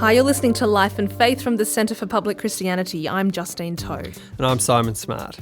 Hi, you're listening to Life and Faith from the Centre for Public Christianity. I'm Justine Toe. And I'm Simon Smart.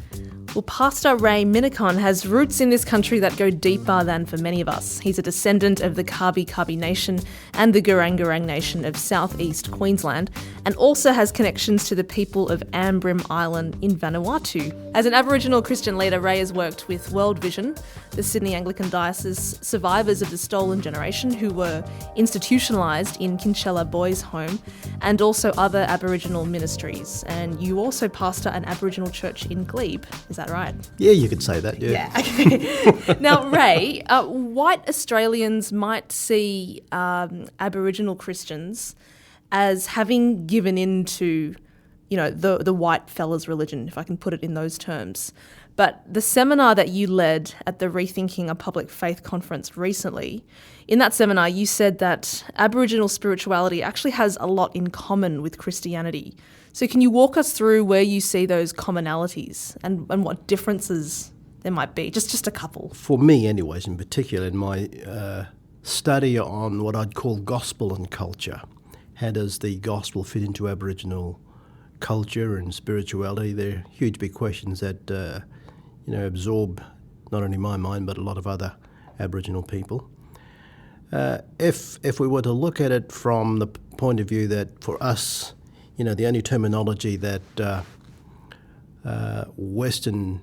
Well, Pastor Ray Minniecon has roots in this country that go deeper than for many of us. He's a descendant of the Kabi Kabi nation and the Gurang Gurang nation of South East Queensland, and also has connections to the people of Ambrym Island in Vanuatu. As an Aboriginal Christian leader, Ray has worked with World Vision, the Sydney Anglican Diocese, survivors of the stolen generation who were institutionalised in Kinchela Boys Home, and also other Aboriginal ministries. And you also pastor an Aboriginal church in Glebe. Is that right? Yeah, you could say that, yeah. Okay. Now, Ray, white Australians might see Aboriginal Christians as having given in to, the white fella's religion, if I can put it in those terms. But the seminar that you led at the Rethinking a Public Faith conference recently, in that seminar you said that Aboriginal spirituality actually has a lot in common with Christianity. So can you walk us through where you see those commonalities and what differences there might be? Just a couple. For me anyways, in particular, in my study on what I'd call gospel and culture, how does the gospel fit into Aboriginal culture and spirituality? They're huge big questions that absorb not only my mind but a lot of other Aboriginal people. If we were to look at it from the point of view that for us, the only terminology that Western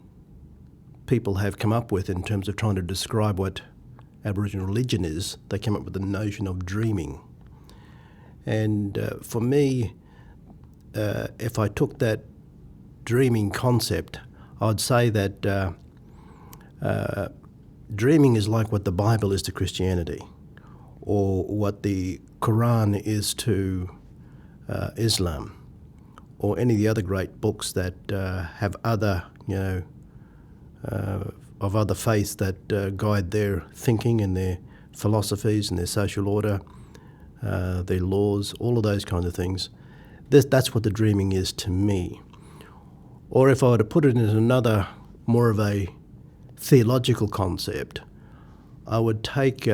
people have come up with in terms of trying to describe what Aboriginal religion is, they came up with the notion of dreaming. And for me, if I took that dreaming concept, I'd say that dreaming is like what the Bible is to Christianity, or what the Quran is to Islam, or any of the other great books that have other, of other faiths that guide their thinking and their philosophies and their social order, their laws, all of those kinds of things. That's what the dreaming is to me. Or if I were to put it in another, more of a theological concept, I would take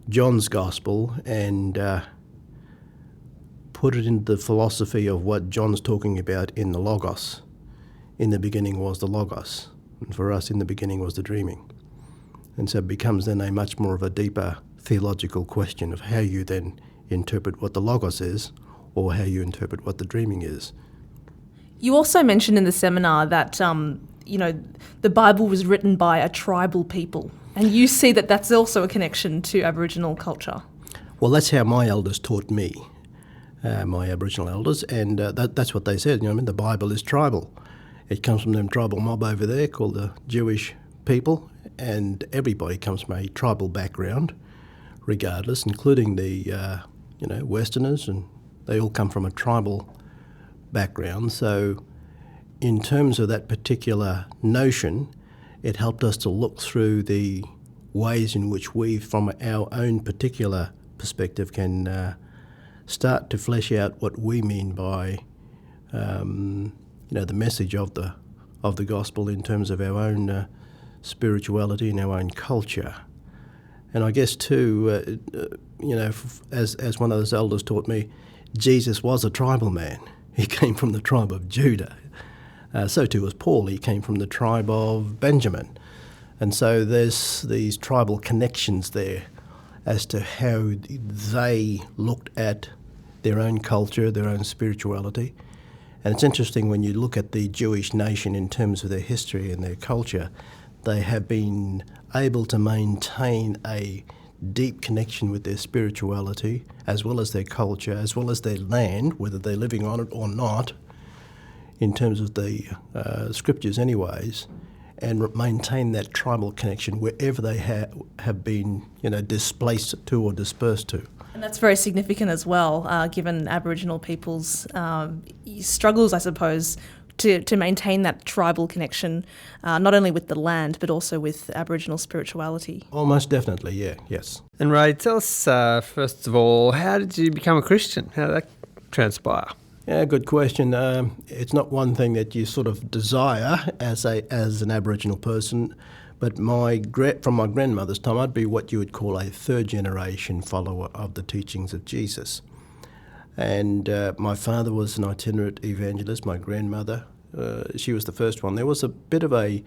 John's Gospel and put it into the philosophy of what John's talking about in the Logos. In the beginning was the Logos, and for us in the beginning was the dreaming. And so it becomes then a much more of a deeper theological question of how you then interpret what the Logos is, or how you interpret what the dreaming is. You also mentioned in the seminar that, the Bible was written by a tribal people, and you see that that's also a connection to Aboriginal culture. Well, that's how my elders taught me, my Aboriginal elders, and that's what they said. The Bible is tribal. It comes from them tribal mob over there called the Jewish people, and everybody comes from a tribal background, regardless, including the Westerners, and they all come from a tribal background. So in terms of that particular notion, it helped us to look through the ways in which we, from our own particular perspective, can start to flesh out what we mean by the message of the gospel in terms of our own spirituality and our own culture. And I guess too, as one of those elders taught me, Jesus was a tribal man. He came from the tribe of Judah. So too was Paul. He came from the tribe of Benjamin. And so there's these tribal connections there as to how they looked at their own culture, their own spirituality. And it's interesting when you look at the Jewish nation in terms of their history and their culture, they have been able to maintain a deep connection with their spirituality, as well as their culture, as well as their land, whether they're living on it or not, in terms of the scriptures anyways, and maintain that tribal connection wherever they have been displaced to or dispersed to. And that's very significant as well, given Aboriginal people's struggles, I suppose, to maintain that tribal connection, not only with the land, but also with Aboriginal spirituality. Oh, most definitely, yeah, yes. And Ray, tell us, first of all, how did you become a Christian? How did that transpire? Yeah, good question. It's not one thing that you sort of desire as an Aboriginal person, but from my grandmother's time, I'd be what you would call a third-generation follower of the teachings of Jesus. And my father was an itinerant evangelist. My grandmother, she was the first one. There was a bit of a,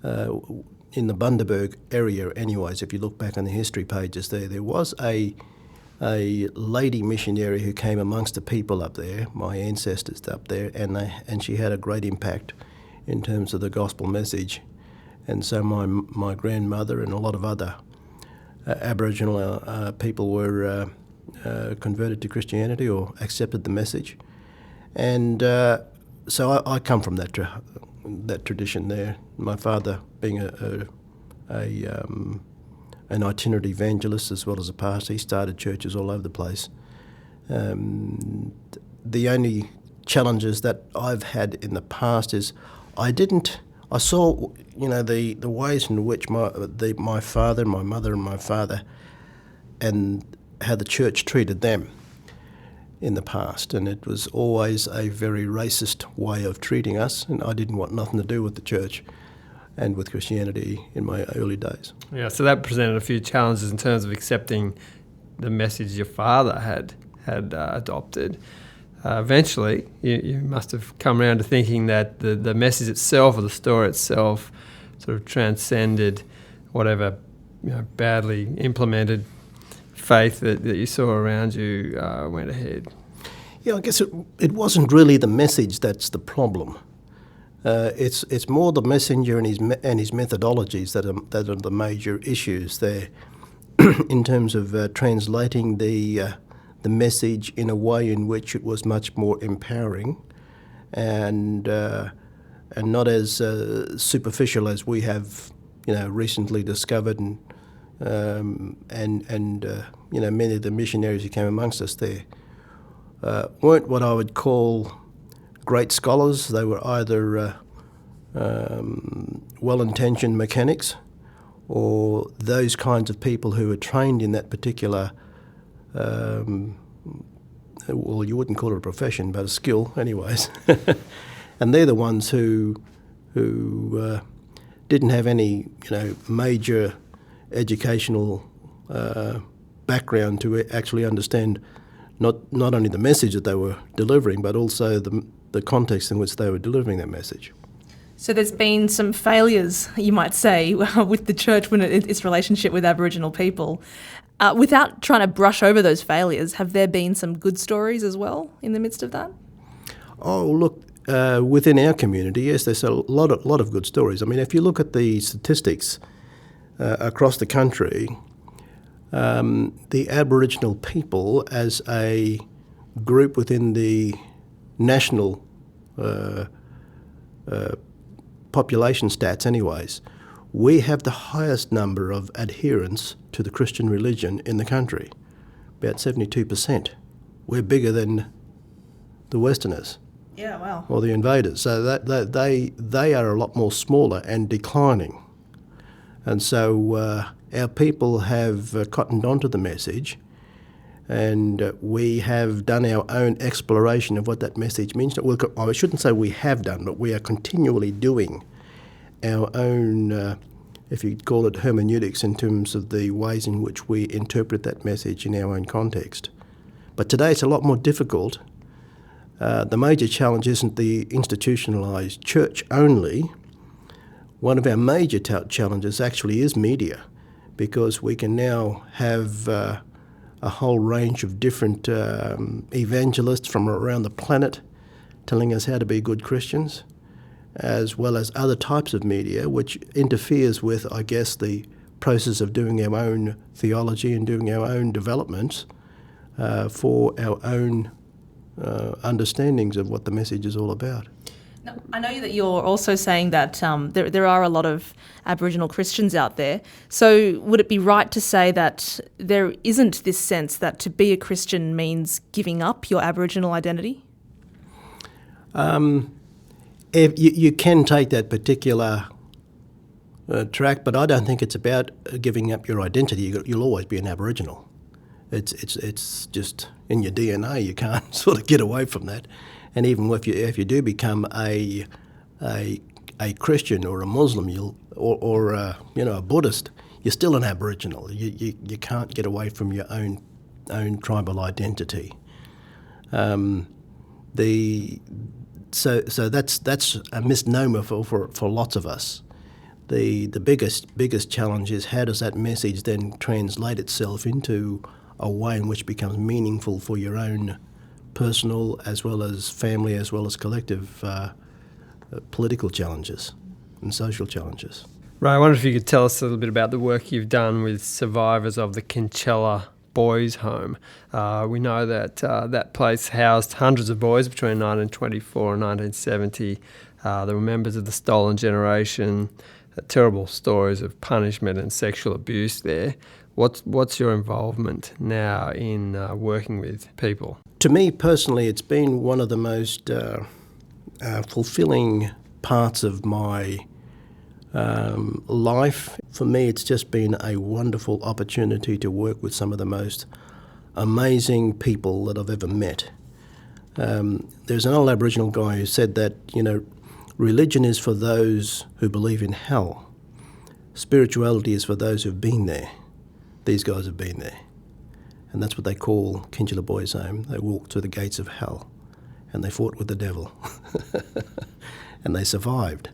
in the Bundaberg area anyways, if you look back on the history pages there was a lady missionary who came amongst the people up there, my ancestors up there, and she had a great impact in terms of the gospel message. And so my grandmother and a lot of other Aboriginal people were converted to Christianity or accepted the message. And so I come from that tradition there. My father being an itinerant evangelist as well as a pastor, he started churches all over the place. The only challenges that I've had in the past is I saw, the ways in which my father, my mother and my father, and how the church treated them in the past, and it was always a very racist way of treating us, and I didn't want nothing to do with the church and with Christianity in my early days. Yeah, so that presented a few challenges in terms of accepting the message your father had adopted. Eventually, you must have come around to thinking that the message itself or the story itself sort of transcended whatever badly implemented faith that you saw around you went ahead. Yeah, I guess it wasn't really the message that's the problem. It's more the messenger and his methodologies that are the major issues there, in terms of translating the message in a way in which it was much more empowering, and not as superficial as we have recently discovered, and many of the missionaries who came amongst us there weren't what I would call great scholars. They were either well-intentioned mechanics or those kinds of people who were trained in that particular, well, you wouldn't call it a profession, but a skill anyways. And they're the ones who didn't have any major educational background to actually understand not only the message that they were delivering, but also the context in which they were delivering that message. So there's been some failures, you might say, with the church when its relationship with Aboriginal people. Without trying to brush over those failures, have there been some good stories as well in the midst of that? Oh, look, within our community, yes, there's a lot of good stories. I mean, if you look at the statistics across the country, the Aboriginal people as a group within the national population stats anyways, we have the highest number of adherents to the Christian religion in the country, about 72%. We're bigger than the Westerners. Yeah, wow. Or the invaders. So that they are a lot more smaller and declining. And so our people have cottoned onto the message, and we have done our own exploration of what that message means. Well, I shouldn't say we have done, but we are continually doing our own, if you call it hermeneutics, in terms of the ways in which we interpret that message in our own context. But today it's a lot more difficult. The major challenge isn't the institutionalised church only. One of our major challenges actually is media, because we can now have a whole range of different evangelists from around the planet telling us how to be good Christians, as well as other types of media, which interferes with, I guess, the process of doing our own theology and doing our own developments for our own understandings of what the message is all about. Now, I know that you're also saying that there are a lot of Aboriginal Christians out there. So would it be right to say that there isn't this sense that to be a Christian means giving up your Aboriginal identity? If you can take that particular track, but I don't think it's about giving up your identity. You'll always be an Aboriginal. It's just in your DNA. You can't sort of get away from that. And even if you do become a Christian or a Muslim, or a Buddhist, you're still an Aboriginal. You can't get away from your own tribal identity. So that's a misnomer for lots of us. The biggest challenge is how does that message then translate itself into a way in which becomes meaningful for your own personal as well as family as well as collective political challenges and social challenges. Ray, I wonder if you could tell us a little bit about the work you've done with survivors of the Kinchela Boys Home. We know that that place housed hundreds of boys between 1924 and 1970. There were members of the stolen generation, terrible stories of punishment and sexual abuse there. What's your involvement now in working with people? To me personally, it's been one of the most fulfilling parts of my life. For me, it's just been a wonderful opportunity to work with some of the most amazing people that I've ever met. There's an old Aboriginal guy who said that, religion is for those who believe in hell. Spirituality is for those who've been there. These guys have been there. And that's what they call Kinchela Boys Home. They walked through the gates of hell and they fought with the devil. And they survived.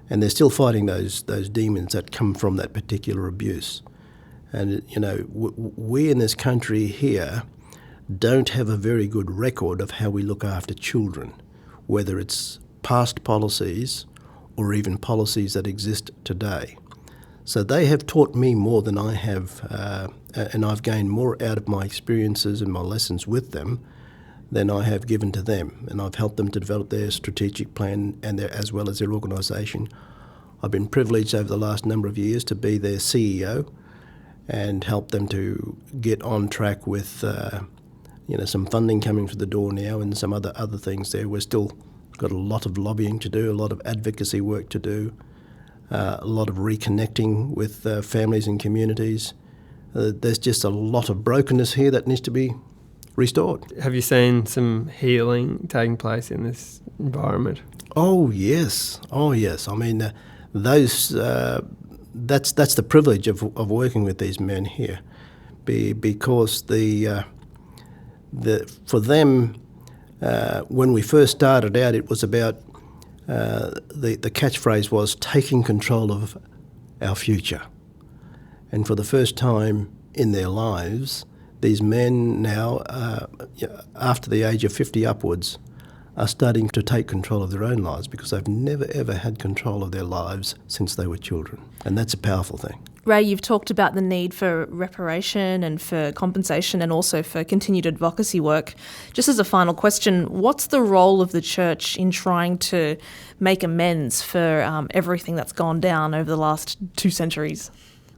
And they're still fighting those demons that come from that particular abuse. And, we in this country here don't have a very good record of how we look after children, whether it's past policies or even policies that exist today. So they have taught me more than I have, and I've gained more out of my experiences and my lessons with them than I have given to them. And I've helped them to develop their strategic plan and as well as their organisation. I've been privileged over the last number of years to be their CEO and help them to get on track with some funding coming through the door now and some other things there. We're still got a lot of lobbying to do, a lot of advocacy work to do, a lot of reconnecting with families and communities. There's just a lot of brokenness here that needs to be restored. Have you seen some healing taking place in this environment? Oh yes. I mean, that's the privilege of working with these men here, because for them, when we first started out, it was about the catchphrase was taking control of our future. And for the first time in their lives, these men now, after the age of 50 upwards, are starting to take control of their own lives because they've never ever had control of their lives since they were children. And that's a powerful thing. Ray, you've talked about the need for reparation and for compensation and also for continued advocacy work. Just as a final question, what's the role of the church in trying to make amends for everything that's gone down over the last 2 centuries?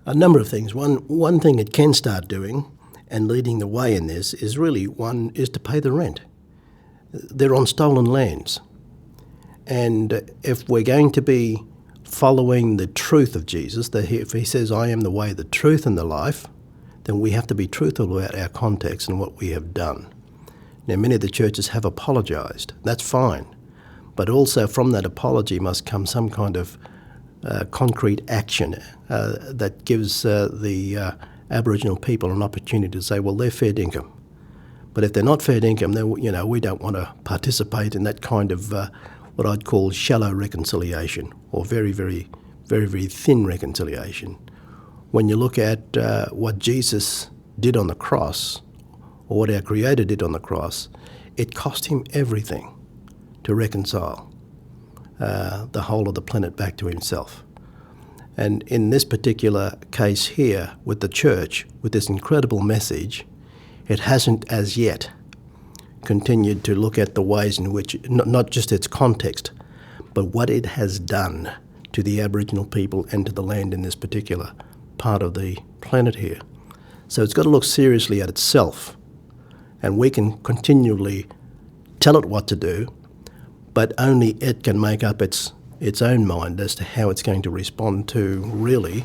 A number of things. One thing it can start doing and leading the way in this is to pay the rent. They're on stolen lands. And if we're going to be following the truth of Jesus, if he says, I am the way, the truth and the life, then we have to be truthful about our context and what we have done. Now, many of the churches have apologised. That's fine. But also from that apology must come some kind of concrete action that gives the Aboriginal people an opportunity to say, well, they're fair dinkum. But if they're not fair dinkum, then we don't want to participate in that kind of what I'd call shallow reconciliation, or very, very, very, very thin reconciliation. When you look at what Jesus did on the cross, or what our Creator did on the cross, it cost him everything to reconcile the whole of the planet back to himself. And in this particular case here, with the church, with this incredible message, it hasn't as yet continued to look at the ways in which, not just its context, but what it has done to the Aboriginal people and to the land in this particular part of the planet here. So it's got to look seriously at itself, and we can continually tell it what to do, but only it can make up its own mind as to how it's going to respond to really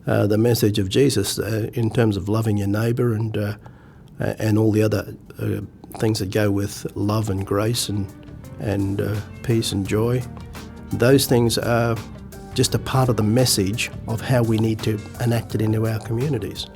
the message of Jesus in terms of loving your neighbour and all the other things that go with love and grace and peace and joy. Those things are just a part of the message of how we need to enact it into our communities.